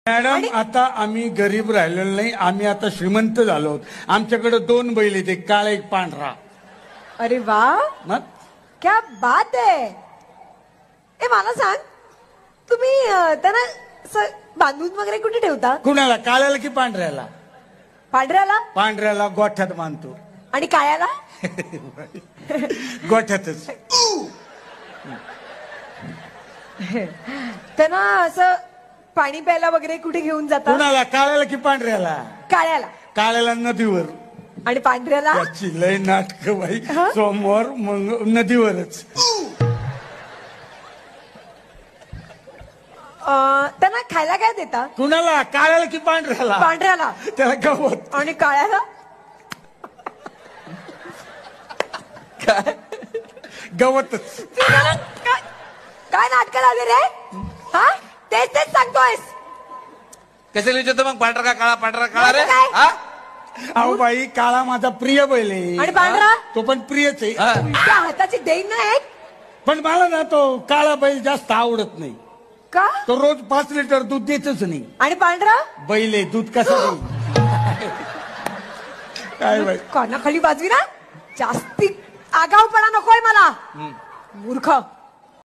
Madam आता आम्ही गरीब राहिलेलो नाही, आम्ही आता श्रीमंत झालो आहोत. आमच्याकडे 2 बैल आहेत, एक काळा एक पांढरा. अरे वा, मग क्या बात आहे. ए मला सांग, तुम्ही त्यांना असं बांधून वगैरे कुठे ठेवता? कुणाला, काळ्याला की पांढऱ्याला? पांढऱ्याला. पांढऱ्याला गोठ्यात बांधतो. आणि काळ्याला? गोठ्यातच. त्यांना असं पाणी प्यायला वगैरे कुठे घेऊन जाता? कुणाला, काळ्याला की पांढऱ्याला? काळ्याला. काळ्याला नदीवर. आणि पांढऱ्याला? त्याची लय नाटक बाई. सोमवार मग नदीवरच. त्यांना खायला काय देता? कुणाला, काळ्याला की पांढऱ्याला? पांढऱ्याला. त्याला गवत. आणि काळ्याला? गवतच. काय नाटक लावले रे? हा, तेच तेच सांगतोयस. कशाला विचारतो मग? पांढरा का काळा? पांढरा काळा रे. काय? हा? अहो बाई, काळा माझा प्रिय बैल आहे. आणि पांढरा? तो पण प्रियच आहे. त्या हाताची देईन ना एक. पण मला ना तो काळा बैल जास्त आवडत नाही. का? तो रोज 5 लिटर दूध देतच नाही. आणि पांढरा? बैल आहे, दूध कसं देईल? काय बाई, कानाखाली बाजवी ना, जास्ती आगाऊपणा नकोय मला. मूर्ख.